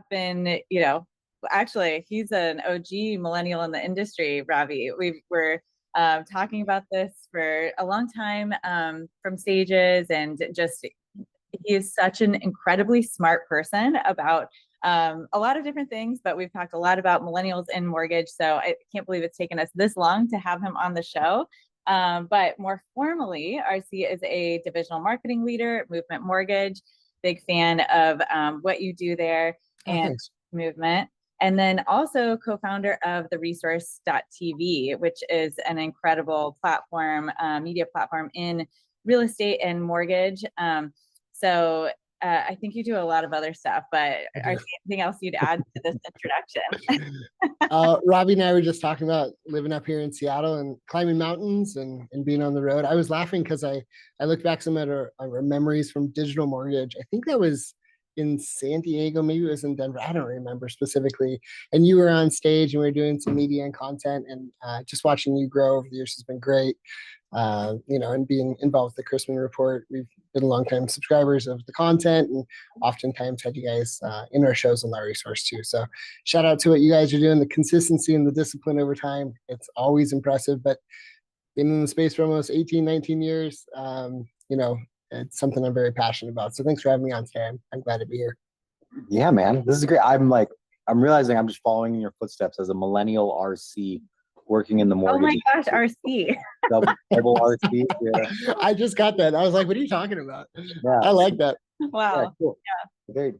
been, you know, actually, he's an OG millennial in the industry, Robbie. We're talking about this for a long time from stages, and just he is such an incredibly smart person about a lot of different things, but we've talked a lot about millennials in mortgage. So I can't believe it's taken us this long to have him on the show. But more formally, RC is a divisional marketing leader at Movement Mortgage. Big fan of what you do there and Movement. And then also co-founder of the resource.tv, which is an incredible platform, media platform in real estate and mortgage. So I think you do a lot of other stuff, but is there anything else you'd add to this introduction? Robbie and I were just talking about living up here in Seattle and climbing mountains and being on the road. I was laughing because I looked back some at our memories from digital mortgage. I think that was in San Diego, maybe it was in Denver. I don't remember specifically. And you were on stage and we were doing some media and content, and just watching you grow over the years has been great. You know, and being involved with the Chrisman report, we've been long-time subscribers of the content, and oftentimes had you guys in our shows on that resource too. So shout out to what you guys are doing, the consistency and the discipline over time. It's always impressive, but been in the space for almost 18, 19 years. You know, it's something I'm very passionate about. So thanks for having me on today. I'm glad to be here. Yeah, man, this is great. I'm realizing I'm just following in your footsteps as a millennial RC working in the mortgage. Oh my gosh, RC. Double RC. Yeah. I just got that. I was like, what are you talking about? Yeah. I like that. Wow. Yeah, cool. Yeah. Very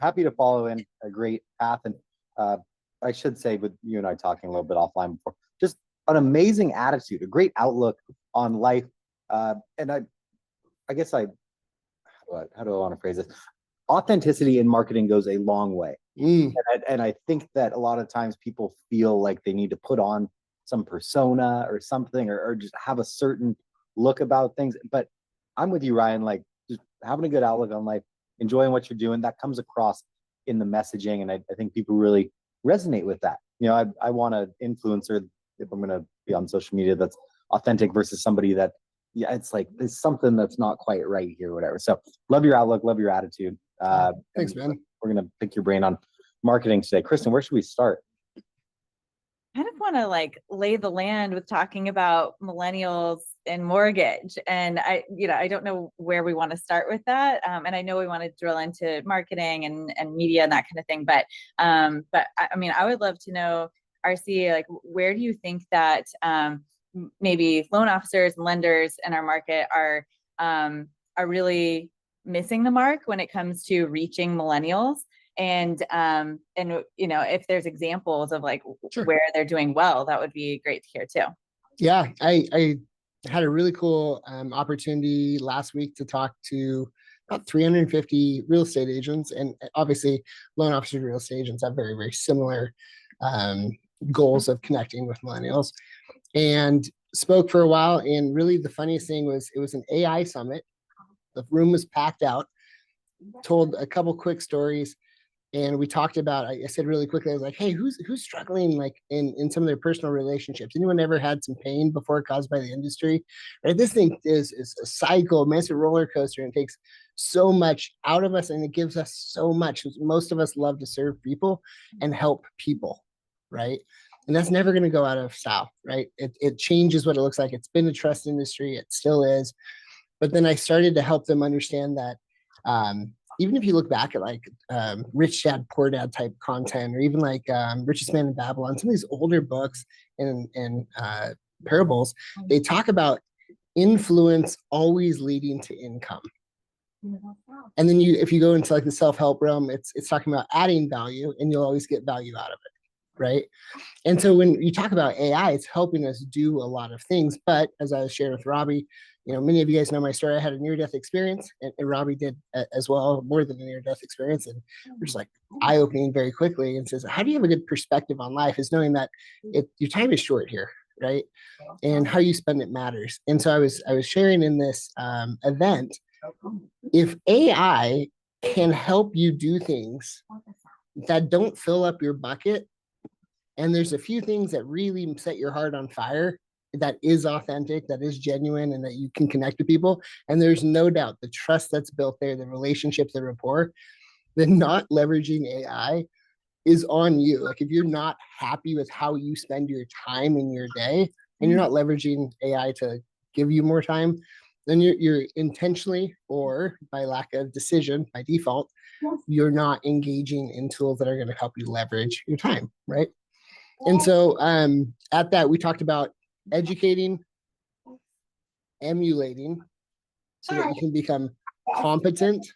happy to follow in a great path. And I should say, with you and I talking a little bit offline before, just an amazing attitude, a great outlook on life. And I guess how do I want to phrase this? Authenticity in marketing goes a long way. And I think that a lot of times people feel like they need to put on some persona or something, or just have a certain look about things. But I'm with you, Ryan, like just having a good outlook on life, enjoying what you're doing, that comes across in the messaging. And I think people really resonate with that. You know, I want an influencer, if I'm going to be on social media, that's authentic versus somebody that, yeah, it's like there's something that's not quite right here, or whatever. So love your outlook, love your attitude. Thanks, man. We're going to pick your brain on marketing today. Kristin, where should we start? I kind of want to like lay the land with talking about millennials and mortgage. And I don't know where we want to start with that. And I know we want to drill into marketing and media and that kind of thing. But I mean, I would love to know, RC, like, where do you think that maybe loan officers and lenders in our market are really missing the mark when it comes to reaching millennials? And you know, if there's examples of like where they're doing well, that would be great to hear too. Yeah, I had a really cool opportunity last week to talk to about 350 real estate agents, and obviously loan officers and real estate agents have very, very similar goals of connecting with millennials, and spoke for a while. And really the funniest thing was it was an AI summit. The room was packed out, told a couple quick stories. And we talked about, I said really quickly, I was like, hey, who's struggling like in some of their personal relationships? Anyone ever had some pain before caused by the industry? Right? This thing is a cycle, massive roller coaster, and it takes so much out of us, and it gives us so much. Most of us love to serve people and help people, right? And that's never going to go out of style, right? It changes what it looks like. It's been a trust industry. It still is. But then I started to help them understand that even if you look back at like Rich Dad, Poor Dad type content, or even like Richest Man in Babylon, some of these older books and parables, they talk about influence always leading to income. And then if you go into like the self-help realm, it's talking about adding value, and you'll always get value out of it, right? And so when you talk about AI, it's helping us do a lot of things. But as I was sharing with Robbie, you know, many of you guys know my story. I had a near-death experience, and Robbie did as well, more than a near-death experience. And we're just like eye-opening very quickly, and says, how do you have a good perspective on life is knowing that your time is short here, right? And how you spend it matters. And so I was sharing in this event, if AI can help you do things that don't fill up your bucket, and there's a few things that really set your heart on fire, that is authentic, that is genuine, and that you can connect to people. And there's no doubt the trust that's built there, the relationships, the rapport, then not leveraging AI is on you. Like if you're not happy with how you spend your time in your day and you're not leveraging AI to give you more time, then you're intentionally or by lack of decision by default, you're not engaging in tools that are going to help you leverage your time, right? And so at that, we talked about educating, emulating, so that you can become competent,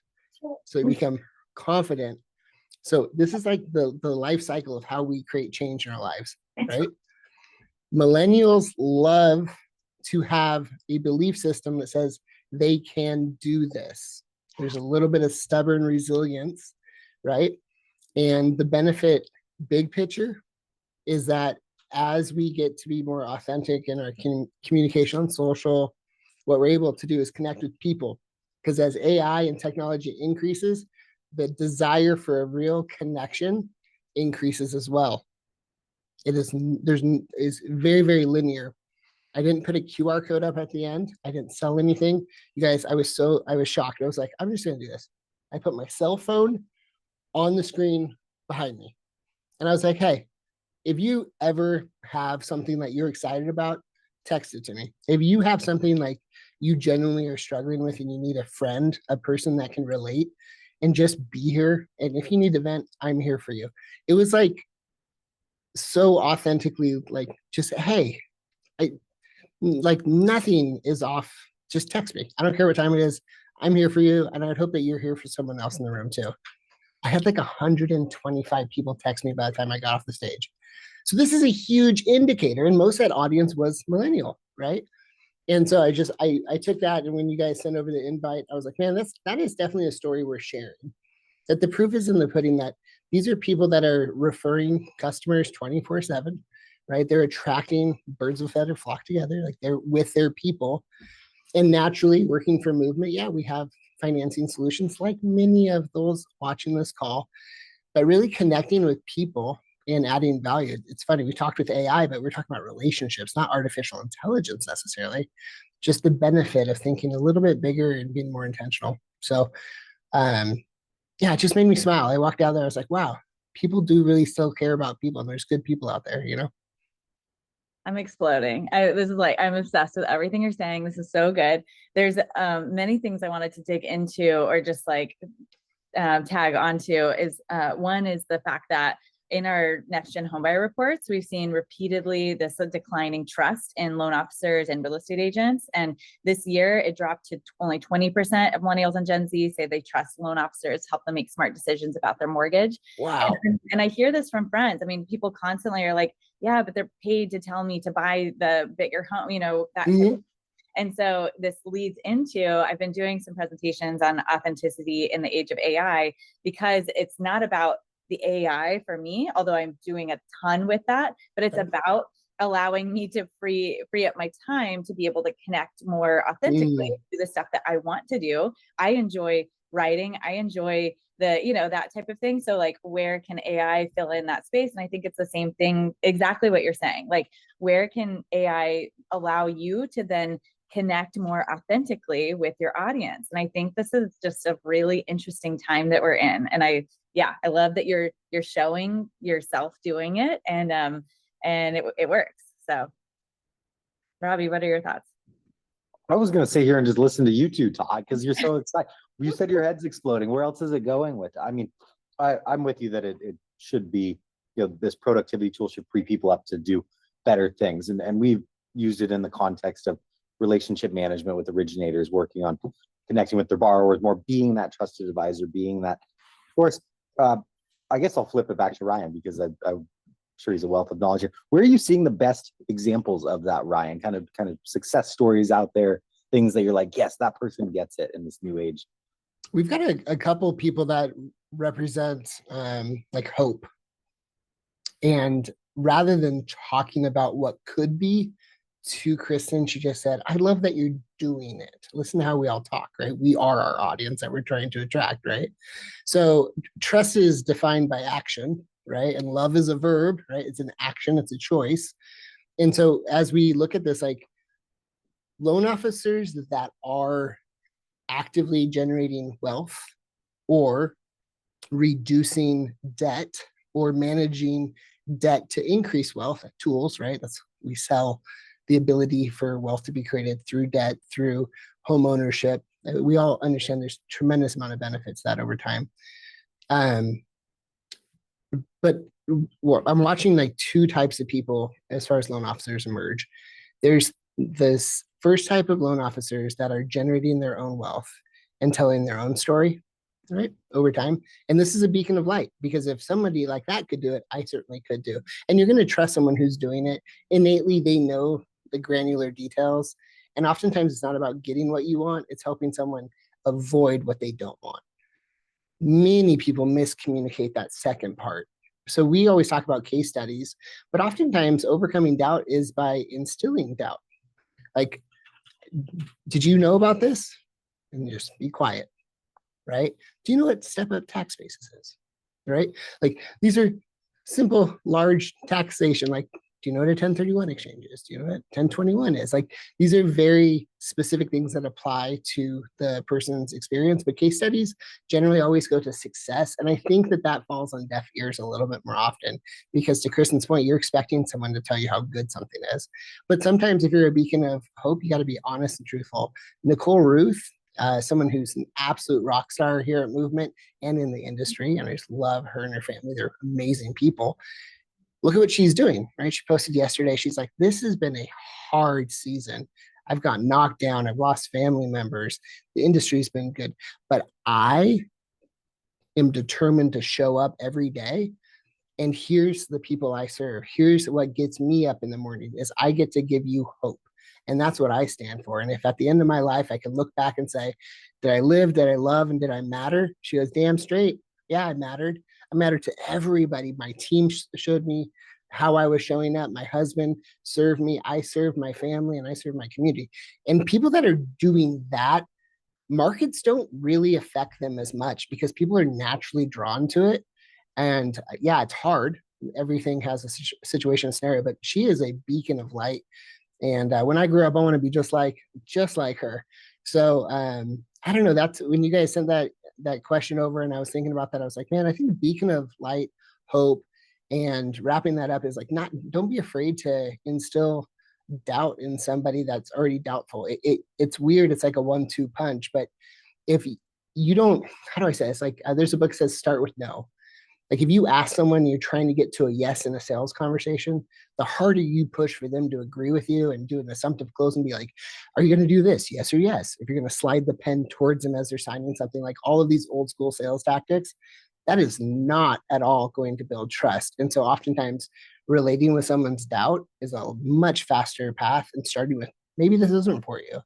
so you become confident. So this is like the life cycle of how we create change in our lives, right? Millennials love to have a belief system that says they can do this. There's a little bit of stubborn resilience, right? And the benefit, big picture, is that as we get to be more authentic in our communication on social, what we're able to do is connect with people. Because as AI and technology increases, the desire for a real connection increases as well. Is very, very linear. I didn't put a QR code up at the end. I didn't sell anything. You guys, I was shocked. I was like, I'm just gonna do this. I put my cell phone on the screen behind me. And I was like, hey, if you ever have something that you're excited about, text it to me. If you have something like you genuinely are struggling with and you need a friend, a person that can relate and just be here. And if you need to vent, I'm here for you. It was like so authentically like just, hey, I like nothing is off. Just text me. I don't care what time it is. I'm here for you. And I'd hope that you're here for someone else in the room too. I had like 125 people text me by the time I got off the stage. So this is a huge indicator. And most of that audience was millennial, right? And so I took that. And when you guys sent over the invite, I was like, man, that is definitely a story we're sharing. That the proof is in the pudding, that these are people that are referring customers 24/7, right? They're attracting birds of a feather flock together, like they're with their people. And naturally working for movement, yeah, we have financing solutions like many of those watching this call, but really connecting with people and adding value. It's funny, we talked with AI, but we're talking about relationships, not artificial intelligence necessarily, just the benefit of thinking a little bit bigger and being more intentional. So yeah, it just made me smile. I walked out there, I was like, wow, people do really still care about people, and there's good people out there, you know? I'm exploding. This is like, I'm obsessed with everything you're saying. This is so good. There's many things I wanted to dig into or just like tag onto is one is the fact that in our next gen homebuyer reports, we've seen repeatedly this declining trust in loan officers and real estate agents. And this year it dropped to only 20% of millennials and Gen Z say they trust loan officers, help them make smart decisions about their mortgage. Wow. And I hear this from friends. I mean, people constantly are like, yeah, but they're paid to tell me to buy the bigger home, you know, that type. And so this leads into, I've been doing some presentations on authenticity in the age of AI, because it's not about the AI for me, although I'm doing a ton with that, but it's about allowing me to free up my time to be able to connect more authentically to the stuff that I want to do. I enjoy writing. I enjoy the, you know, that type of thing. So like, where can AI fill in that space? And I think it's the same thing, exactly what you're saying. Like, where can AI allow you to then connect more authentically with your audience? And I think this is just a really interesting time that we're in. And I love that you're showing yourself doing it, and it works. So Robbie, what are your thoughts? I was going to sit here and just listen to you two talk because you're so excited. You said your head's exploding. Where else is it going with? I mean, I'm with you that it should be, you know, this productivity tool should free people up to do better things. And we've used it in the context of relationship management with originators, working on connecting with their borrowers, more being that trusted advisor, being that. Of course, I guess I'll flip it back to Ryan, because I'm sure he's a wealth of knowledge here. Where are you seeing the best examples of that, Ryan? Kind of success stories out there, things that you're like, yes, that person gets it in this new age. We've got a couple of people that represent like hope. And rather than talking about what could be to Kristin, she just said, I love that you're doing it. Listen to how we all talk, right? We are our audience that we're trying to attract, right? So trust is defined by action, right? And love is a verb, right? It's an action, it's a choice. And so as we look at this, like loan officers that are actively generating wealth or reducing debt or managing debt to increase wealth, tools, right? We sell the ability for wealth to be created through debt, through home ownership. We all understand there's tremendous amount of benefits that over time. But I'm watching like two types of people as far as loan officers emerge. There's this first type of loan officers that are generating their own wealth and telling their own story, right, over time. And this is a beacon of light, because if somebody like that could do it, I certainly could do. And you're going to trust someone who's doing it. Innately, they know the granular details. And oftentimes it's not about getting what you want, it's helping someone avoid what they don't want. Many people miscommunicate that second part. So we always talk about case studies, but oftentimes overcoming doubt is by instilling doubt. Like, did you know about this? And just be quiet, right? Do you know what step-up tax basis is, right? Like, these are simple, large taxation. Like, do you know what a 1031 exchange is? Do you know what 1021 is? Like, these are very specific things that apply to the person's experience, but case studies generally always go to success. And I think that that falls on deaf ears a little bit more often, because to Kristin's point, you're expecting someone to tell you how good something is. But sometimes if you're a beacon of hope, you got to be honest and truthful. Nicole Ruth, someone who's an absolute rock star here at Movement and in the industry, and I just love her and her family. They're amazing people. Look at what she's doing, right? She posted yesterday. She's like, this has been a hard season. I've gotten knocked down. I've lost family members. The industry's been good, but I am determined to show up every day. And here's the people I serve. Here's what gets me up in the morning is I get to give you hope. And that's what I stand for. And if at the end of my life, I can look back and say, did I live, did I love, and did I matter? She goes, damn straight. Yeah, I mattered. I mattered to everybody. My team showed me how I was showing up. My husband served me. I served my family and I served my community. And people that are doing that, markets don't really affect them as much because people are naturally drawn to it. And yeah, it's hard. Everything has a situation, a scenario, but she is a beacon of light. And when I grew up, I want to be just like her. So I don't know. That's when you guys sent that question over, and I was thinking about that. I was like, man, I think a beacon of light, hope, and wrapping that up is like, don't be afraid to instill doubt in somebody that's already doubtful. It's weird. It's like a 1-2 punch. But if you don't, how do I say it? It's like there's a book that says start with no. Like, if you ask someone, you're trying to get to a yes in a sales conversation, the harder you push for them to agree with you and do an assumptive close and be like, are you going to do this? Yes or yes. If you're going to slide the pen towards them as they're signing something, like all of these old school sales tactics, that is not at all going to build trust. And so oftentimes relating with someone's doubt is a much faster path, and starting with, maybe this isn't for you.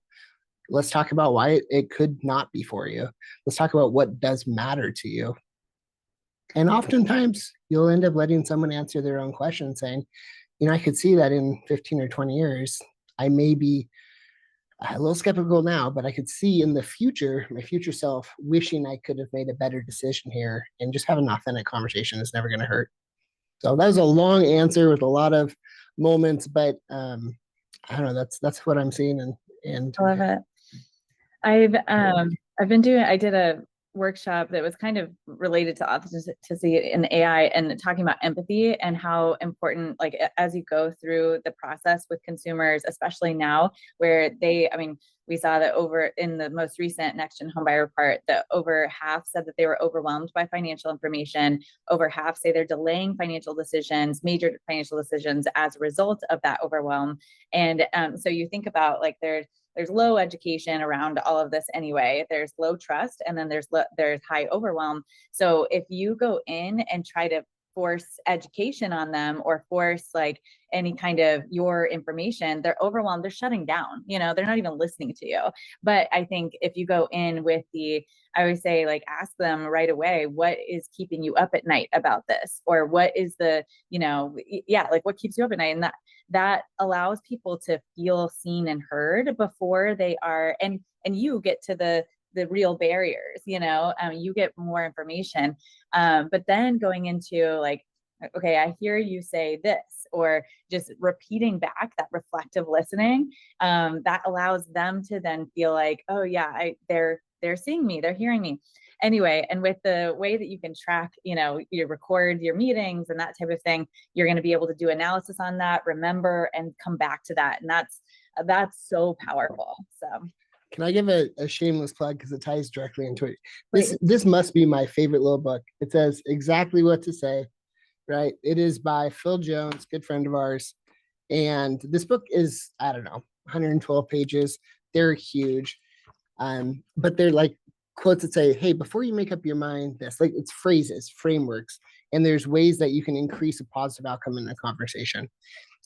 Let's talk about why it could not be for you. Let's talk about what does matter to you. And oftentimes you'll end up letting someone answer their own question, saying, I could see that in 15 or 20 years, I may be a little skeptical now, but I could see in the future, my future self wishing I could have made a better decision here. And just having an authentic conversation is never going to hurt. So that was a long answer with a lot of moments, but I don't know, that's what I'm seeing. And I love it. I did a workshop that was kind of related to authenticity in AI, and talking about empathy and how important, like, as you go through the process with consumers, especially now where we saw that over in the most recent Next Gen Homebuyer report, that over half said that they were overwhelmed by financial information. Over half say they're delaying financial decisions, major financial decisions, as a result of that overwhelm. And so you think about, like, there's low education around all of this anyway. There's low trust, and then there's high overwhelm. So if you go in and try to force education on them, or force like any kind of your information, they're overwhelmed, they're shutting down, they're not even listening to you. But I think if you go in with I always say, like, ask them right away, what is keeping you up at night about this? Or what is the, like, what keeps you up at night? And that allows people to feel seen and heard before they are, and you get to the real barriers, you get more information. But then going into, like, okay, I hear you say this, or just repeating back, that reflective listening, that allows them to then feel like, oh yeah, they're seeing me, they're hearing me. Anyway, and with the way that you can track, you record your meetings and that type of thing, you're going to be able to do analysis on that, remember, and come back to that. And that's so powerful. So can I give a shameless plug because it ties directly into it? This must be my favorite little book. It says exactly what to say, right? It is by Phil Jones, good friend of ours. And this book is, I don't know, 112 pages. They're huge. But they're like quotes that say, hey, before you make up your mind, it's phrases, frameworks, and there's ways that you can increase a positive outcome in a conversation.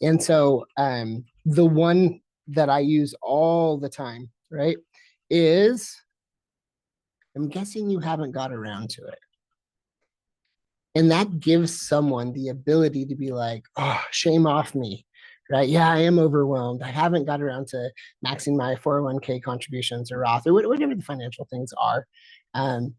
And so the one that I use all the time, right, is, I'm guessing you haven't got around to it. And that gives someone the ability to be like, oh, shame off me, right? Yeah, I am overwhelmed. I haven't got around to maxing my 401k contributions or Roth or whatever the financial things are. And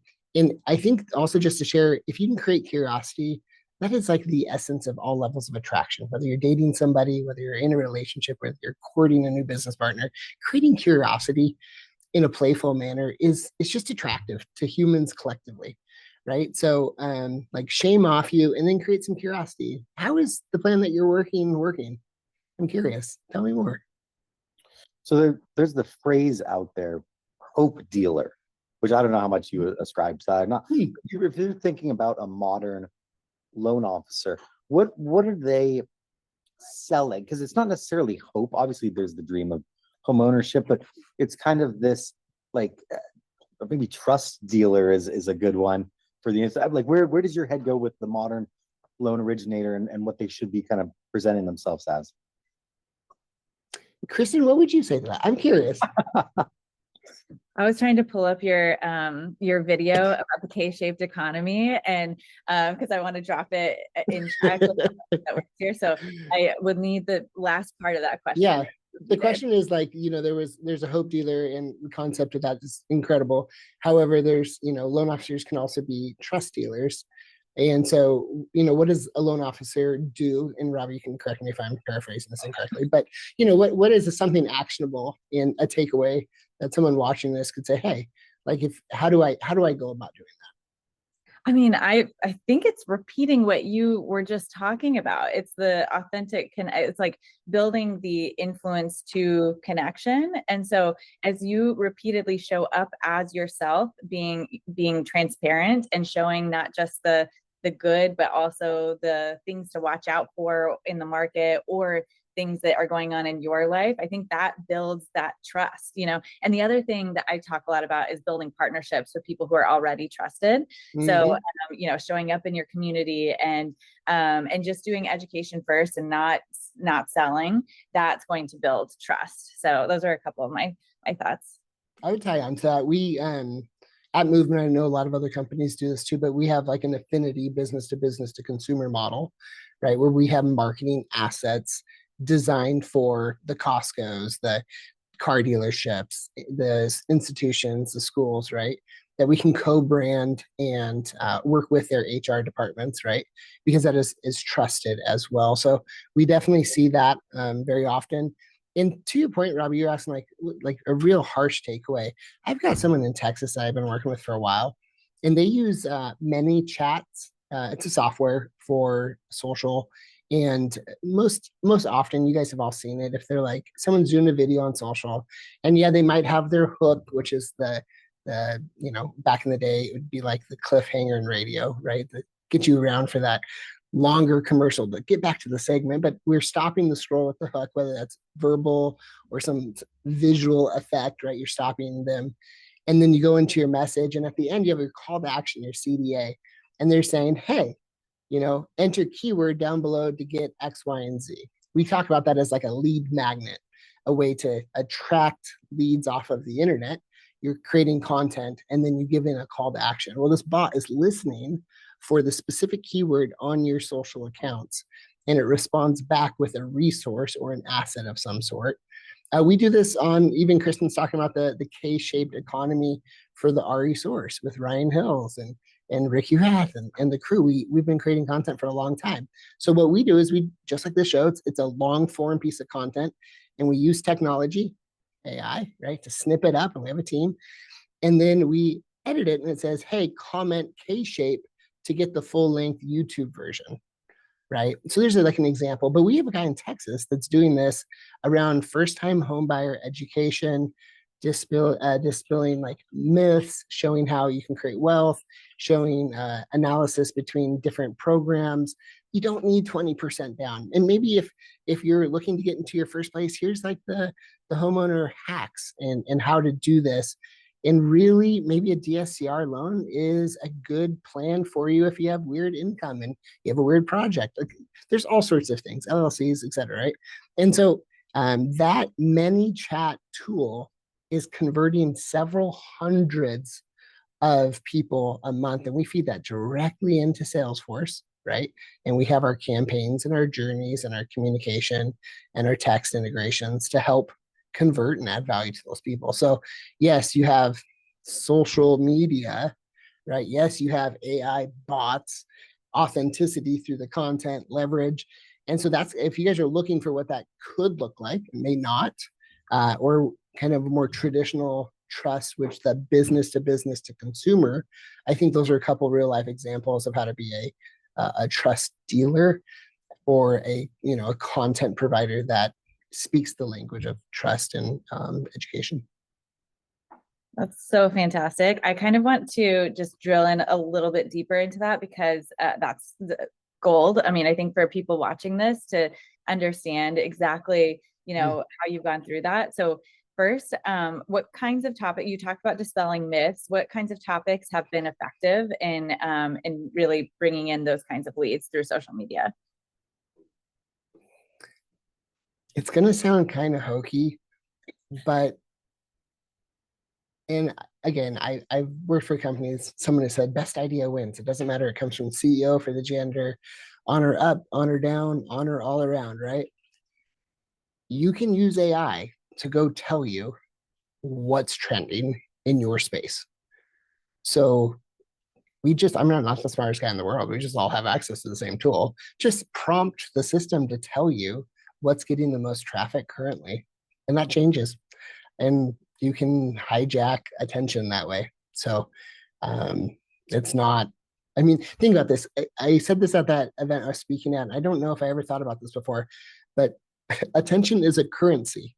I think also just to share, if you can create curiosity, that is like the essence of all levels of attraction, whether you're dating somebody, whether you're in a relationship, whether you're courting a new business partner, creating curiosity in a playful manner is just attractive to humans collectively. Right. So like shame off you and then create some curiosity. How is the plan that you're working? I'm curious. Tell me more. So there's the phrase out there, hope dealer, which I don't know how much you ascribe to that. Not, if you're thinking about a modern loan officer, what are they selling? Because it's not necessarily hope. Obviously, there's the dream of home ownership, but it's kind of this like maybe trust dealer is a good one for the inside. Like where does your head go with the modern loan originator and what they should be kind of presenting themselves as? Kristin, what would you say to that? I'm curious. I was trying to pull up your video about the K-shaped economy, and because I want to drop it in chat here, so I would need the last part of that question. Yeah, the question is like, there's a hope dealer, and the concept of that is incredible. However, there's loan officers can also be trust dealers. And so, what does a loan officer do? And Robbie, you can correct me if I'm paraphrasing this incorrectly, but what is something actionable in a takeaway that someone watching this could say, hey, like how do I go about doing that? I mean, I think it's repeating what you were just talking about. It's the authentic, it's like building the influence to connection. And so as you repeatedly show up as yourself, being transparent and showing not just the good, but also the things to watch out for in the market or things that are going on in your life, I think that builds that trust, And the other thing that I talk a lot about is building partnerships with people who are already trusted. Mm-hmm. So, showing up in your community and just doing education first and not selling, that's going to build trust. So those are a couple of my thoughts. I would tie on to that. We, at Movement, I know a lot of other companies do this too, but we have like an affinity business to consumer model, right? Where we have marketing assets designed for the Costcos, the car dealerships, the institutions, the schools, right? That we can co-brand and work with their HR departments, right? Because that is trusted as well. So we definitely see that very often. And to your point, Robbie, you're asking like a real harsh takeaway. I've got someone in Texas that I've been working with for a while, and they use ManyChats. It's a software for social. And most often, you guys have all seen it. If they're like someone's doing a video on social, and yeah, they might have their hook, which is the back in the day, it would be like the cliffhanger in radio, right? That get you around for that longer commercial to get back to the segment. But we're stopping the scroll with the hook, whether that's verbal or some visual effect, right? You're stopping them, and then you go into your message, and at the end, you have your call to action, your CDA, and they're saying, hey, enter keyword down below to get X, Y, and Z. We talk about that as like a lead magnet, a way to attract leads off of the internet. You're creating content and then you give in a call to action. Well, this bot is listening for the specific keyword on your social accounts, and it responds back with a resource or an asset of some sort. We do this on, even Kristin's talking about the K-shaped economy for the RE source with Ryan Hills and Rick Urath and the crew. We've been creating content for a long time. So what we do is we, just like this show, it's a long form piece of content, and we use technology, AI, right, to snip it up, and we have a team. And then we edit it and it says, hey, comment K-shape to get the full length YouTube version, right? So there's like an example, but we have a guy in Texas that's doing this around first-time homebuyer education, dispelling like myths, showing how you can create wealth, showing analysis between different programs. You don't need 20% down. And maybe if you're looking to get into your first place, here's like the homeowner hacks and how to do this. And really, maybe a DSCR loan is a good plan for you if you have weird income and you have a weird project. Like, there's all sorts of things, LLCs, et cetera, right? And so that ManyChat tool is converting several hundreds of people a month, and we feed that directly into Salesforce, right? And we have our campaigns and our journeys and our communication and our text integrations to help convert and add value to those people. So yes, you have social media, right? Yes, you have AI bots, authenticity through the content, leverage. And so that's, if you guys are looking for what that could look like, it may not, or kind of more traditional trust, which the business to consumer, I think those are a couple real life examples of how to be a trust dealer or a content provider that speaks the language of trust and education. That's so fantastic. I kind of want to just drill in a little bit deeper into that because that's the gold. I mean, I think for people watching this to understand exactly, how you've gone through that. So first, what kinds of topics, you talked about dispelling myths, what kinds of topics have been effective in really bringing in those kinds of leads through social media? It's going to sound kind of hokey, but, and again, I've worked for companies, someone has said, best idea wins. It doesn't matter. It comes from CEO for the gender, honor up, honor down, honor all around, right? You can use AI to go tell you what's trending in your space. So I'm not the smartest guy in the world. We just all have access to the same tool. Just prompt the system to tell you what's getting the most traffic currently. And that changes. And you can hijack attention that way. So it's not, I mean, think about this. I said this at that event I was speaking at, and I don't know if I ever thought about this before, but attention is a currency.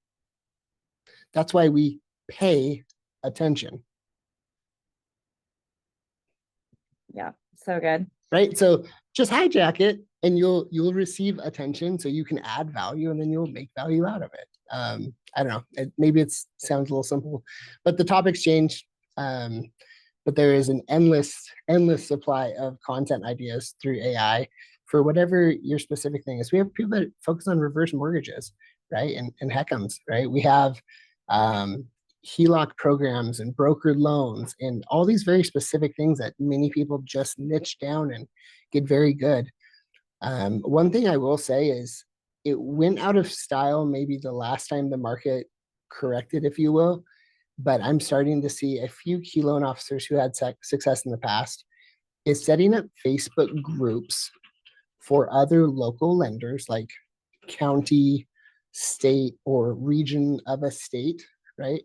That's why we pay attention. Yeah, so good. Right? So just hijack it and you'll receive attention so you can add value and then you'll make value out of it. I don't know. Maybe it sounds a little simple, but the topics change. But there is an endless supply of content ideas through AI for whatever your specific thing is. We have people that focus on reverse mortgages, right? And HECMs, right? We have HELOC programs and brokered loans and all these very specific things that many people just niche down and get very good. One thing I will say is it went out of style maybe the last time the market corrected, if you will, but I'm starting to see a few key loan officers who had success in the past is setting up Facebook groups for other local lenders like county, state, or region of a state, right?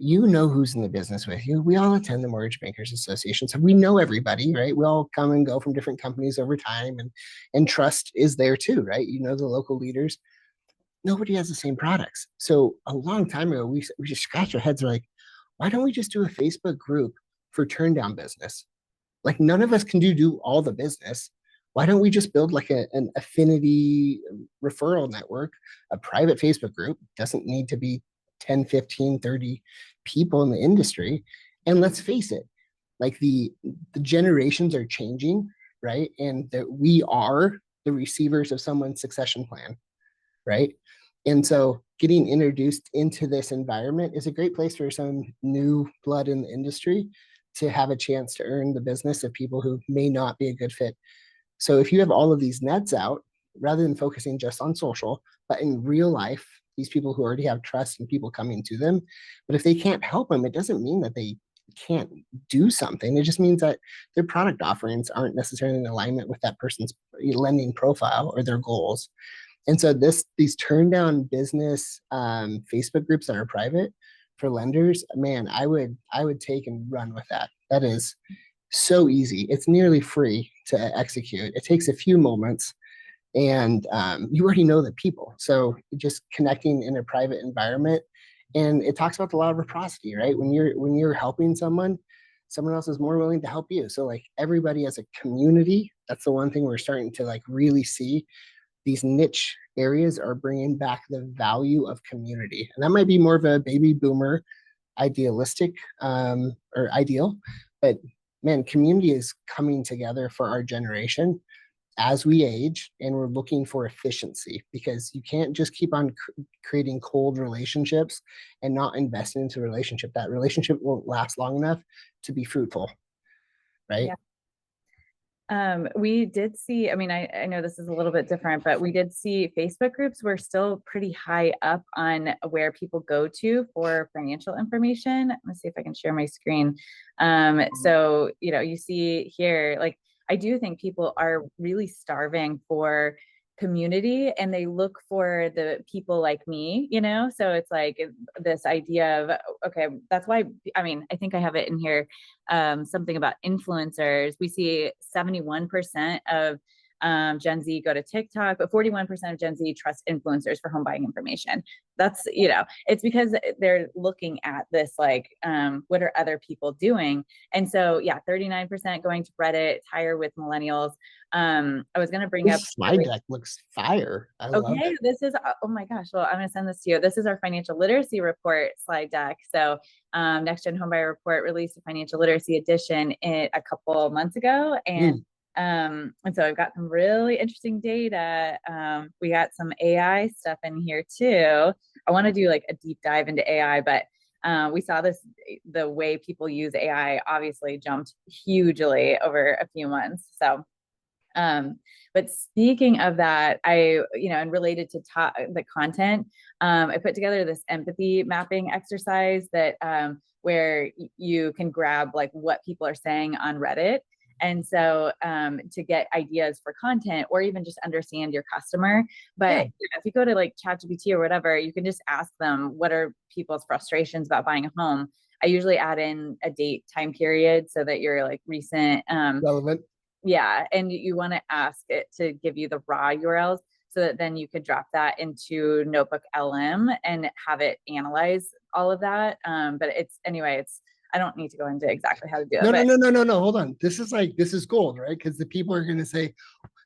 You know who's in the business with you. We all attend the Mortgage Bankers Association, so we know everybody, right? We all come and go from different companies over time, and trust is there too, right? You know the local leaders. Nobody has the same products. So a long time ago, we just scratched our heads. We're like, why don't we just do a Facebook group for turn down business? Like none of us can do all the business. Why don't we just build like an affinity referral network, a private Facebook group? Doesn't need to be 10, 15, 30 people in the industry. And let's face it, like the generations are changing, right? And that we are the receivers of someone's succession plan, right? And so getting introduced into this environment is a great place for some new blood in the industry to have a chance to earn the business of people who may not be a good fit. So if you have all of these nets out, rather than focusing just on social, but in real life, these people who already have trust and people coming to them, but if they can't help them, it doesn't mean that they can't do something. It just means that their product offerings aren't necessarily in alignment with that person's lending profile or their goals. And so these turn down business Facebook groups that are private for lenders, man, I would take and run with that. That is so easy. It's nearly free to execute. It takes a few moments, and you already know the people. So just connecting in a private environment, and it talks about the law of reciprocity, right? When you're helping someone else is more willing to help you. So like everybody as a community, that's the one thing we're starting to like really see. These niche areas are bringing back the value of community, and that might be more of a baby boomer idealistic or ideal, but man, community is coming together for our generation as we age, and we're looking for efficiency, because you can't just keep on creating cold relationships and not investing into a relationship. That relationship won't last long enough to be fruitful, right? Yeah. We did see, I mean, I know this is a little bit different, but we did see Facebook groups were still pretty high up on where people go to for financial information. Let me see if I can share my screen. So, you know, you see here, like, I do think people are really starving for community, and they look for the people like me, you know? So it's like this idea of, okay, that's why, I mean, I think I have it in here, something about influencers. We see 71% of Gen Z go to TikTok, but 41% of Gen Z trust influencers for home buying information. That's, you know, it's because they're looking at this, like, what are other people doing? And so, yeah, 39% going to Reddit. It's higher with millennials. I was going to bring up. This slide deck looks fire. I love Okay, it. this is, oh my gosh, well, I'm going to send this to you. This is our financial literacy report slide deck. So Next Gen Homebuyer Report released a financial literacy edition a couple months ago. And so I've got some really interesting data. We got some AI stuff in here too. I want to do like a deep dive into AI, but we saw this, the way people use AI obviously jumped hugely over a few months. So but speaking of that, and related to the content, I put together this empathy mapping exercise that where you can grab like what people are saying on Reddit. And so to get ideas for content, or even just understand your customer. But if you go to like ChatGPT or whatever, you can just ask them, what are people's frustrations about buying a home? I usually add in a date, time period, so that you're like recent, relevant. Yeah. And you want to ask it to give you the raw URLs, so that then you could drop that into Notebook LM and have it analyze all of that. But I don't need to go into exactly how to do it. No. Hold on. This is gold, right? Because the people are going to say,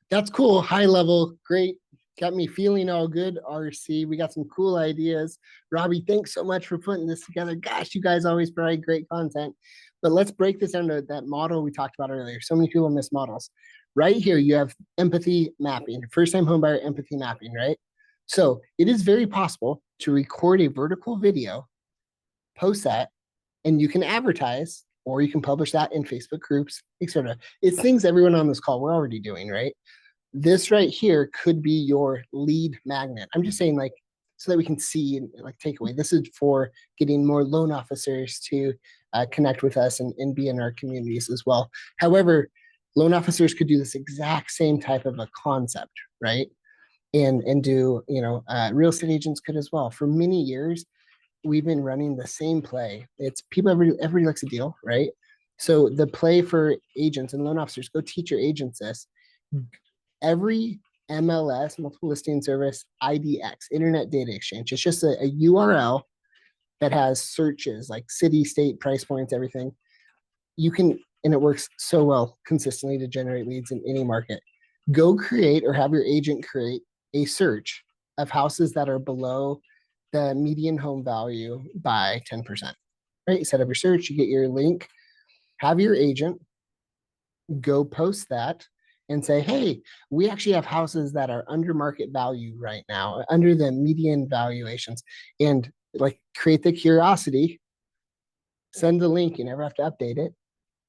that's cool, high level, great. Got me feeling all good, RC. We got some cool ideas. Robbie, thanks so much for putting this together. Gosh, you guys always provide great content. But let's break this down to that model we talked about earlier. So many people miss models. Right here, you have empathy mapping, first-time homebuyer empathy mapping, right? So it is very possible to record a vertical video, post that, and you can advertise, or you can publish that in Facebook groups, etc. It's things everyone on this call we're already doing, right? This right here could be your lead magnet. I'm just saying, like, so that we can see and like take away. This is for getting more loan officers to connect with us and be in our communities as well. However, loan officers could do this exact same type of a concept, right? And do, real estate agents could as well. For many years, we've been running the same play. It's people, everybody likes a deal, right? So the play for agents and loan officers, go teach your agents this. Every MLS, multiple listing service, IDX, Internet Data Exchange, it's just a URL that has searches like city, state, price points, everything. You can, and it works so well consistently to generate leads in any market. Go create, or have your agent create, a search of houses that are below the median home value by 10%. Right? You set up your search, you get your link, have your agent go post that and say, hey, we actually have houses that are under market value right now, under the median valuations, and like create the curiosity, send the link, you never have to update it.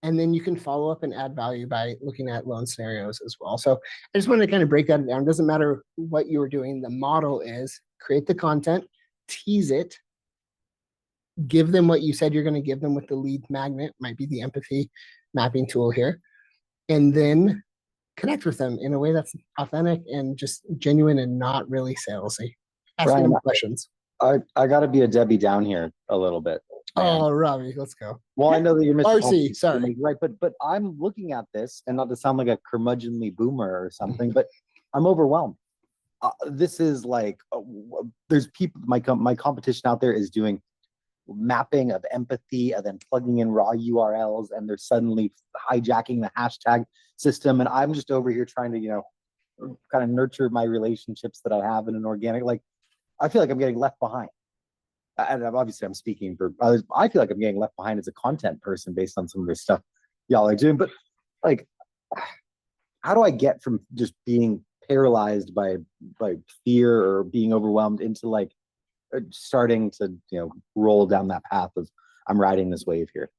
And then you can follow up and add value by looking at loan scenarios as well. So I just want to kind of break that down. It doesn't matter what you were doing. The model is create the content, tease it, give them what you said you're going to give them with the lead magnet, might be the empathy mapping tool here, and then connect with them in a way that's authentic and just genuine and not really salesy. Ask them questions. I got to be a Debbie down here a little bit, man. Oh, Robbie, let's go. Well, I know that you're Mr. RC, sorry. Right, but I'm looking at this, and not to sound like a curmudgeonly boomer or something, but I'm overwhelmed. This is like there's people. My competition out there is doing mapping of empathy and then plugging in raw URLs, and they're suddenly hijacking the hashtag system, and I'm just over here trying to kind of nurture my relationships that I have in an organic. Like, I feel like I'm getting left behind. And obviously I'm speaking for others. I feel like I'm getting left behind as a content person based on some of the stuff y'all are doing. But like, how do I get from just being paralyzed by fear or being overwhelmed into like starting to roll down that path of I'm riding this wave here?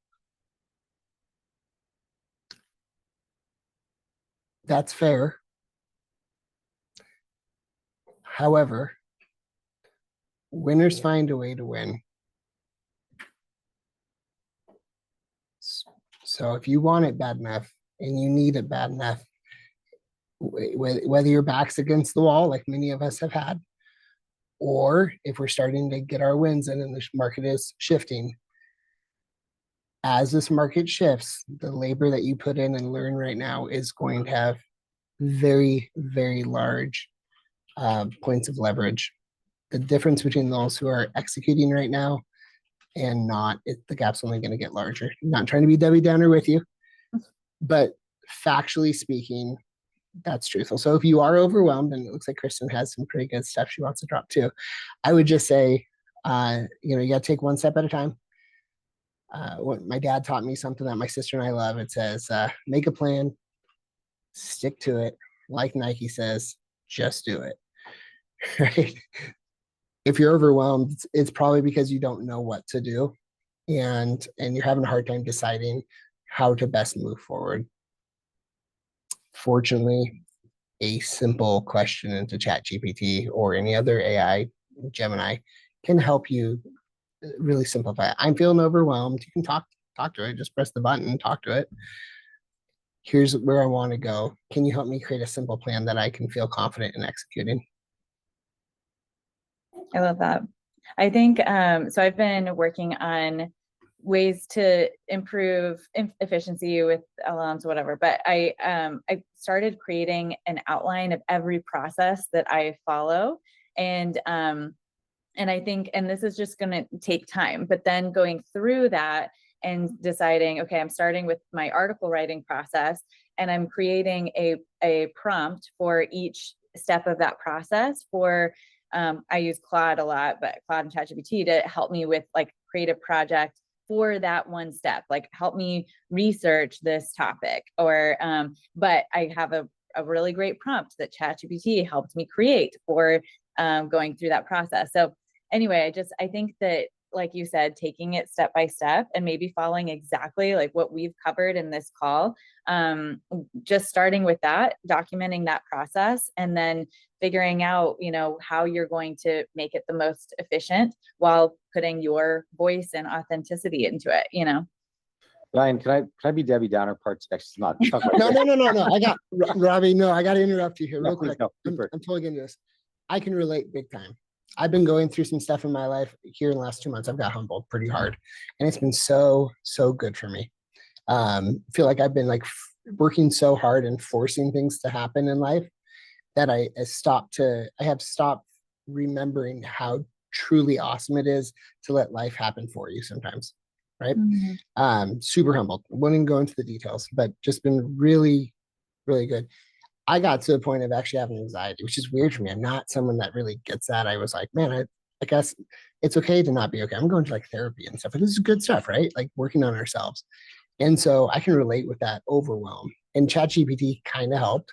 That's fair. However, winners find a way to win. So if you want it bad enough and you need it bad enough, whether your back's against the wall, like many of us have had, or if we're starting to get our wins in and the market is shifting, as this market shifts, the labor that you put in and learn right now is going to have very, very large points of leverage. The difference between those who are executing right now and not, the gap's only going to get larger. I'm not trying to be Debbie Downer with you, but factually speaking, that's truthful. So if you are overwhelmed, and it looks like Kristin has some pretty good stuff she wants to drop too, I would just say, you got to take one step at a time. What my dad taught me, something that my sister and I love, it says, make a plan, stick to it. Like Nike says, just do it. Right? If you're overwhelmed, it's probably because you don't know what to do, and you're having a hard time deciding how to best move forward. Fortunately, a simple question into ChatGPT or any other AI, Gemini, can help you really simplify it. I'm feeling overwhelmed. You can talk to it. Just press the button, talk to it. Here's where I want to go. Can you help me create a simple plan that I can feel confident in executing? I love that. I think so I've been working on ways to improve efficiency with LLMs, whatever, but I started creating an outline of every process that I follow, and I think, and this is just going to take time, but then going through that and deciding, okay, I'm starting with my article writing process, and I'm creating a prompt for each step of that process for I use Claude a lot, but Claude and ChatGPT to help me with like create a project for that one step, like help me research this topic, or but I have a really great prompt that ChatGPT helped me create for going through that process. So anyway, I think that, like you said, taking it step by step and maybe following exactly like what we've covered in this call, just starting with that, documenting that process, and then figuring out, how you're going to make it the most efficient while putting your voice and authenticity into it, Ryan, can I be Debbie Downer part two? It's not No. I got Robbie. No, I got to interrupt you here real quick. No, I'm totally getting this. I can relate big time. I've been going through some stuff in my life here in the last 2 months. I've got humbled pretty hard, and it's been so good for me. Feel like I've been like working so hard and forcing things to happen in life that I have stopped remembering how truly awesome it is to let life happen for you sometimes. Right. Mm-hmm. Super humbled. Wouldn't go into the details, but just been really, really good. I got to the point of actually having anxiety, which is weird for me. I'm not someone that really gets that. I was like, man, I guess it's okay to not be okay. I'm going to like therapy and stuff. And this is good stuff, right? Like working on ourselves. And so I can relate with that overwhelm. And ChatGPT kind of helped,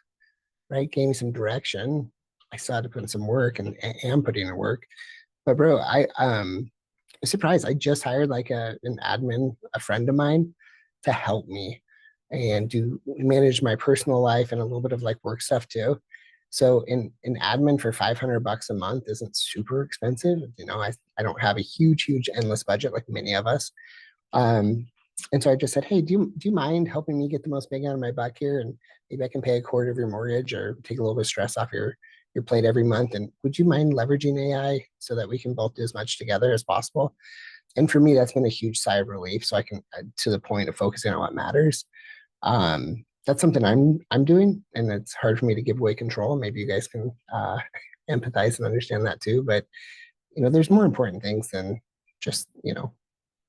right? Gave me some direction. I still had to put in some work and am putting in work. But bro, I'm surprised. I just hired like an admin, a friend of mine, to help me and manage my personal life and a little bit of like work stuff too. So in admin for $500 a month isn't super expensive. I don't have a huge endless budget like many of us. And so I just said, hey, do you mind helping me get the most bang out of my buck here? And maybe I can pay a quarter of your mortgage or take a little bit of stress off your your plate every month, and would you mind leveraging AI so that we can both do as much together as possible? And for me, that's been a huge sigh of relief. So I can, to the point of focusing on what matters. That's something I'm doing, and it's hard for me to give away control. Maybe you guys can empathize and understand that too. But there's more important things than just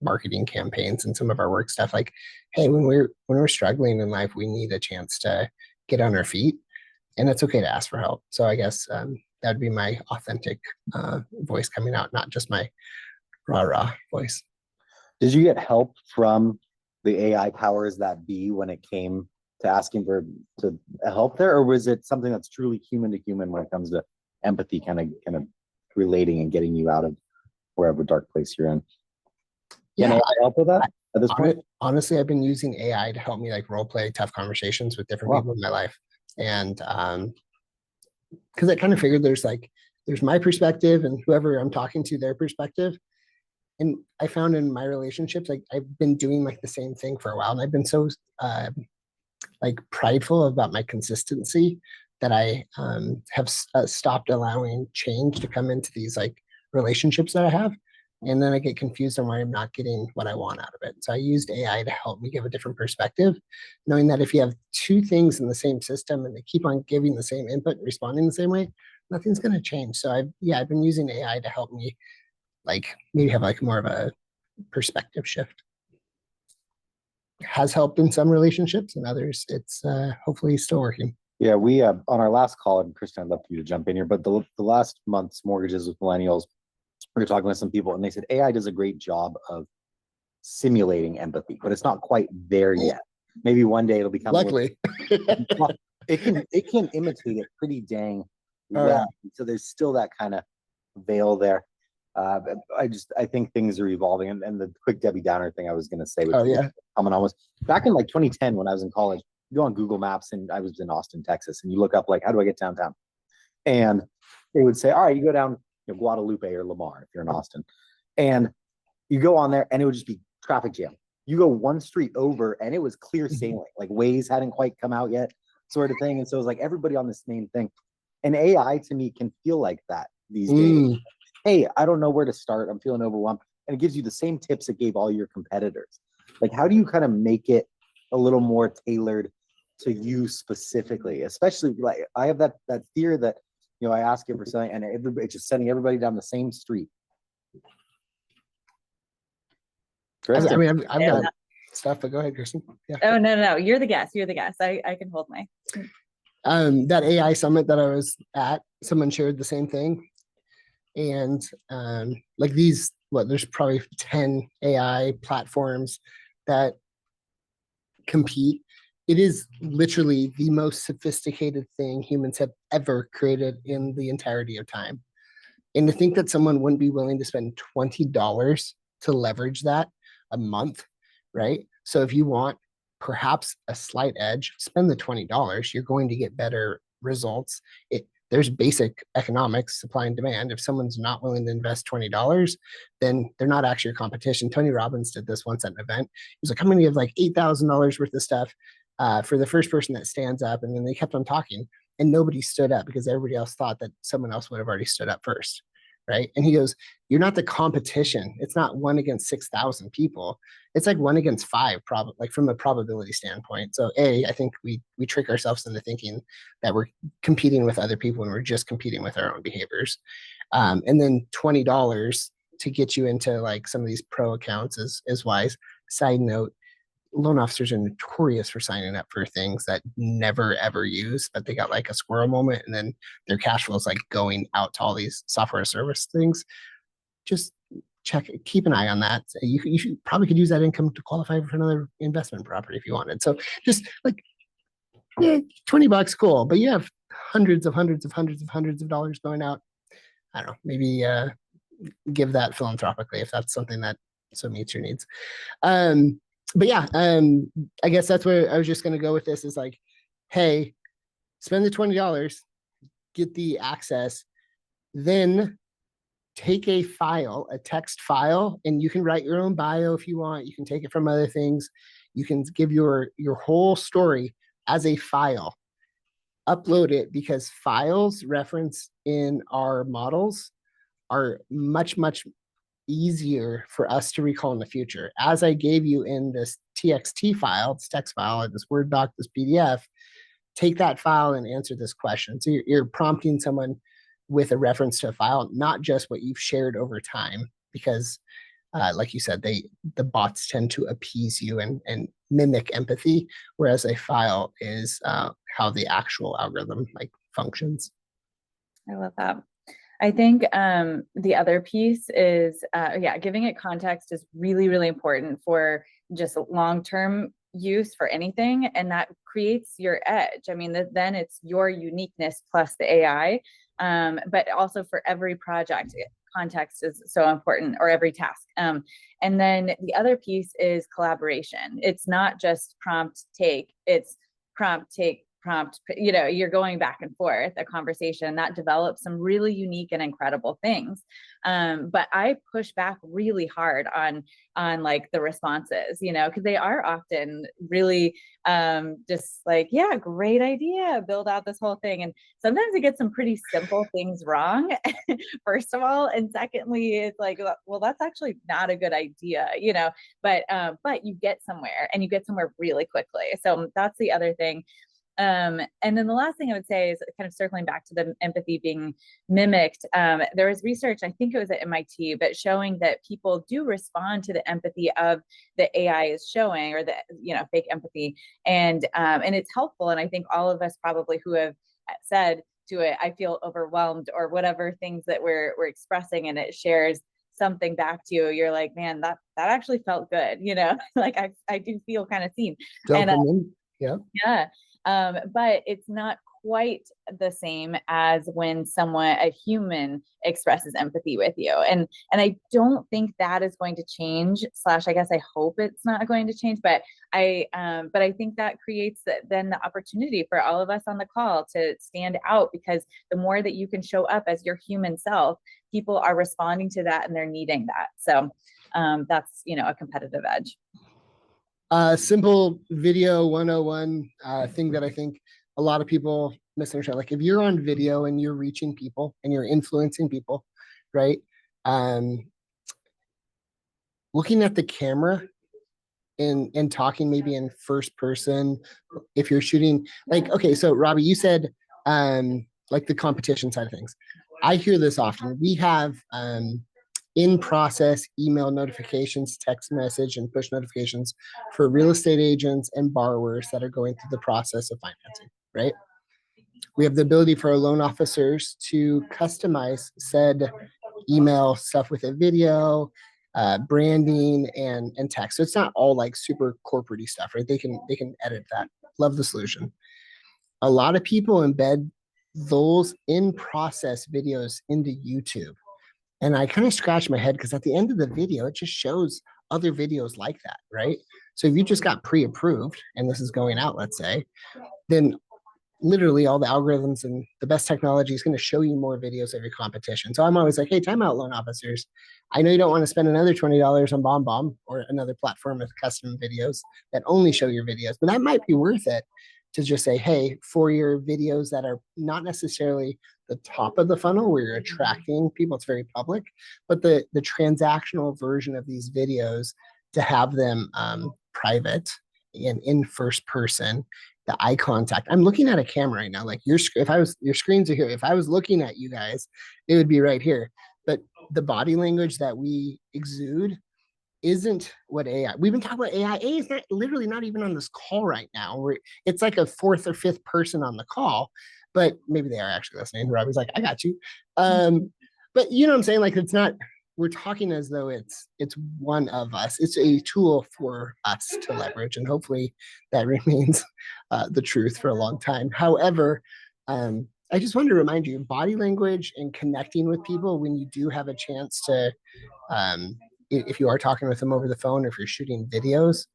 marketing campaigns and some of our work stuff. Like, hey, when we're struggling in life, we need a chance to get on our feet, and it's okay to ask for help. So I guess that'd be my authentic voice coming out, not just my rah voice. Did you get help from the AI powers that be when it came to asking for help there, or was it something that's truly human to human when it comes to empathy, kind of relating and getting you out of wherever dark place you're in? Can AI help with that at this point? Honestly, I've been using AI to help me like role play tough conversations with different people in my life, and because I kind of figured there's my perspective and whoever I'm talking to, their perspective. And I found in my relationships, like I've been doing like the same thing for a while, and I've been so like prideful about my consistency that I have stopped allowing change to come into these like relationships that I have, and then I get confused on why I'm not getting what I want out of it. So I used AI to help me give a different perspective, knowing that if you have two things in the same system and they keep on giving the same input, responding the same way, nothing's going to change. So I've been using AI to help me like maybe have like more of a perspective shift. It has helped in some relationships, and others it's hopefully still working. Yeah, we on our last call, and Kristin, I'd love for you to jump in here, but the last month's mortgages with millennials, we were talking with some people, and they said AI does a great job of simulating empathy, but it's not quite there yet. Maybe one day it'll become. Luckily, it can imitate it pretty dang well. So there's still that kind of veil there. I think things are evolving, and the quick Debbie Downer thing I was going to say, coming on, was back in like 2010 when I was in college. You go on Google Maps, and I was in Austin, Texas, and you look up like, how do I get downtown? And they would say, all right, you go down Guadalupe or Lamar if you're in Austin, and you go on there, and it would just be traffic jam. You go one street over, and it was clear sailing, like Waze hadn't quite come out yet, sort of thing. And so it was like everybody on this main thing. And AI to me can feel like that these days. Hey, I don't know where to start. I'm feeling overwhelmed. And it gives you the same tips it gave all your competitors. Like, how do you kind of make it a little more tailored to you specifically? Especially like I have that fear that, I ask it for something and it's just sending everybody down the same street. Kristin. I mean, I've got stuff, but go ahead, Kristin. Yeah. Oh, no. You're the guest. I can hold my. That AI summit that I was at, someone shared the same thing. And like there's probably 10 AI platforms that compete. It is literally the most sophisticated thing humans have ever created in the entirety of time. And to think that someone wouldn't be willing to spend $20 to leverage that a month, right? So if you want perhaps a slight edge, spend the $20. You're going to get better results. There's basic economics, supply and demand. If someone's not willing to invest $20, then they're not actually a competition. Tony Robbins did this once at an event. He was like, I'm going to give like $8,000 worth of stuff for the first person that stands up. And then they kept on talking and nobody stood up because everybody else thought that someone else would have already stood up first. Right. And he goes, you're not the competition. It's not 1 against 6,000 people. It's like 1 against 5, like from a probability standpoint. So I think we trick ourselves into thinking that we're competing with other people and we're just competing with our own behaviors. And then $20 to get you into like some of these pro accounts is wise. Side note, loan officers are notorious for signing up for things that never ever use, but they got like a squirrel moment and then their cash flow is like going out to all these software service things. Just keep an eye on that. You probably could use that income to qualify for another investment property if you wanted. So just like $20, cool, but you have hundreds of dollars going out. I don't know, maybe give that philanthropically if that's something that so meets your needs. But yeah, I guess that's where I was just going to go with this is like, hey, spend the $20, get the access, then take a text file, and you can write your own bio if you want. You can take it from other things. You can give your whole story as a file. upload it, because files referenced in our models are much, much easier for us to recall in the future. As I gave you in this TXT file, this text file, this Word doc, this PDF, take that file and answer this question. So you're prompting someone with a reference to a file, not just what you've shared over time, because like you said, the bots tend to appease you and mimic empathy, whereas a file is how the actual algorithm like functions. I love that. I think the other piece is, giving it context is really, really important for just long-term use for anything. And that creates your edge. I mean, then it's your uniqueness plus the AI, but also for every project, context is so important, or every task. And then the other piece is collaboration. It's not just prompt take, it's prompt take, prompt, you're going back and forth, a conversation that develops some really unique and incredible things. But I push back really hard on like the responses, because they are often really just like, yeah, great idea, build out this whole thing. And sometimes it gets some pretty simple things wrong, first of all. And secondly, it's like, well, that's actually not a good idea, but you get somewhere, and you get somewhere really quickly. So that's the other thing. And then the last thing I would say is kind of circling back to the empathy being mimicked. There was research, I think it was at MIT, but showing that people do respond to the empathy of the AI is showing, or the fake empathy, and it's helpful. And I think all of us probably who have said to it, I feel overwhelmed, or whatever things that we're expressing, and it shares something back to you, you're like, man, that actually felt good, like I do feel kind of seen. Dopamine. Yeah. But it's not quite the same as when a human expresses empathy with you. And I don't think that is going to change, I guess I hope it's not going to change, but I think that creates then the opportunity for all of us on the call to stand out, because the more that you can show up as your human self, people are responding to that, and they're needing that. So that's, a competitive edge. Simple video 101 thing that I think a lot of people misunderstand. Like, if you're on video and you're reaching people and you're influencing people, right? Looking at the camera and talking maybe in first person, if you're shooting, like, okay, so Robbie, you said like the competition side of things. I hear this often. We have in-process email notifications, text message, and push notifications for real estate agents and borrowers that are going through the process of financing, right? We have the ability for our loan officers to customize said email stuff with a video, branding, and text. So it's not all like super corporate-y stuff, right? They can edit that. Love the solution. A lot of people embed those in-process videos into YouTube. And I kind of scratch my head, because at the end of the video, it just shows other videos like that, right? So if you just got pre-approved and this is going out, let's say, then literally all the algorithms and the best technology is going to show you more videos of your competition. So I'm always like, hey, time out, loan officers. I know you don't want to spend another $20 on BombBomb or another platform with custom videos that only show your videos, but that might be worth it to just say, hey, for your videos that are not necessarily the top of the funnel where you're attracting people, it's very public, but the transactional version of these videos, to have them private and in first person, the eye contact. I'm looking at a camera right now. Like your screens are here. If I was looking at you guys, it would be right here. But the body language that we exude isn't what AI. We've been talking about AI. AI is literally not even on this call right now. It's like a fourth or fifth person on the call, but maybe they are actually listening. Robbie's like, I got you. But you know what I'm saying? Like, it's not, we're talking as though it's one of us. It's a tool for us to leverage, and hopefully that remains the truth for a long time. However, I just wanted to remind you, body language and connecting with people when you do have a chance to, if you are talking with them over the phone, or if you're shooting videos,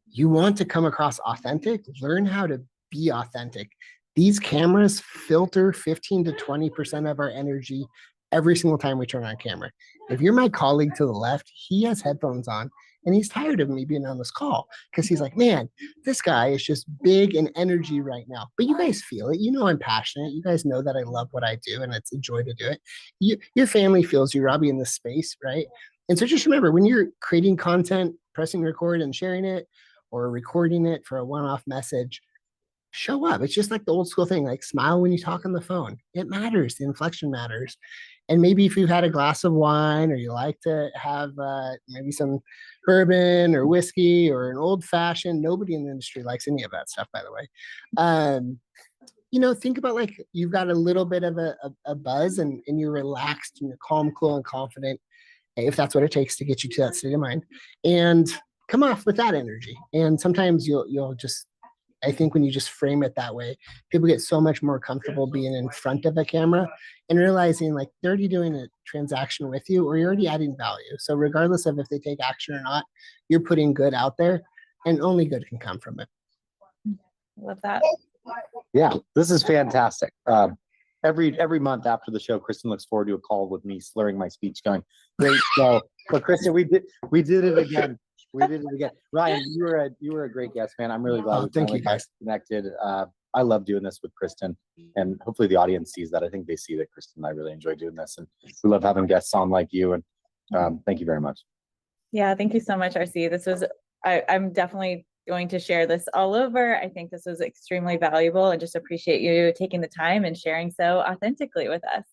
you want to come across authentic. Learn how to be authentic. These cameras filter 15 to 20% of our energy every single time we turn on camera. If you're my colleague to the left, he has headphones on And he's tired of me being on this call because he's like, man, this guy is just big in energy right now. But you guys feel it. You know I'm passionate. You guys know that I love what I do and it's a joy to do it. Your family feels you, Robbie, in this space, right? And so just remember, when you're creating content, pressing record and sharing it, or recording it for a one-off message, show up. It's just like the old school thing, like smile when you talk on the phone. It matters. The inflection matters. And maybe if you've had a glass of wine or you like to have maybe some bourbon or whiskey or an old fashioned, nobody in the industry likes any of that stuff, by the way. Think about like you've got a little bit of a buzz and you're relaxed and you're calm, cool, and confident, if that's what it takes to get you to that state of mind. And come off with that energy. And sometimes you'll just, I think when you just frame it that way, people get so much more comfortable being in front of a camera and realizing like they're already doing a transaction with you or you're already adding value. So regardless of if they take action or not, you're putting good out there and only good can come from it. Love that. Yeah, this is fantastic. Every month after the show, Kristin looks forward to a call with me slurring my speech going, great show. But Kristin, we did it again. We did it again. Ryan, you were a great guest, man. I'm really glad we got connected. I love doing this with Kristin, and hopefully the audience sees that. I think they see that Kristin and I really enjoy doing this, and we love having guests on like you. And thank you very much. Yeah, thank you so much, RC. This was I'm definitely going to share this all over. I think this was extremely valuable and just appreciate you taking the time and sharing so authentically with us.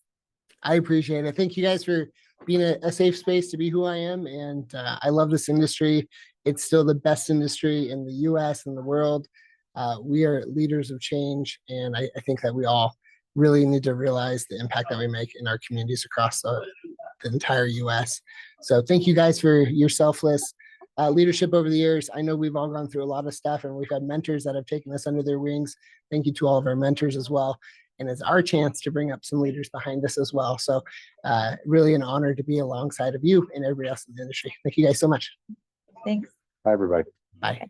I appreciate it. Thank you guys for being a safe space to be who I am. And I love this industry. It's still the best industry in the US and the world. We are leaders of change. And I think that we all really need to realize the impact that we make in our communities across the entire US. So thank you guys for your selfless leadership over the years. I know we've all gone through a lot of stuff and we've had mentors that have taken us under their wings. Thank you to all of our mentors as well. And it's our chance to bring up some leaders behind us as well. So really an honor to be alongside of you and everybody else in the industry. Thank you guys so much. Thanks. Bye, everybody. Bye.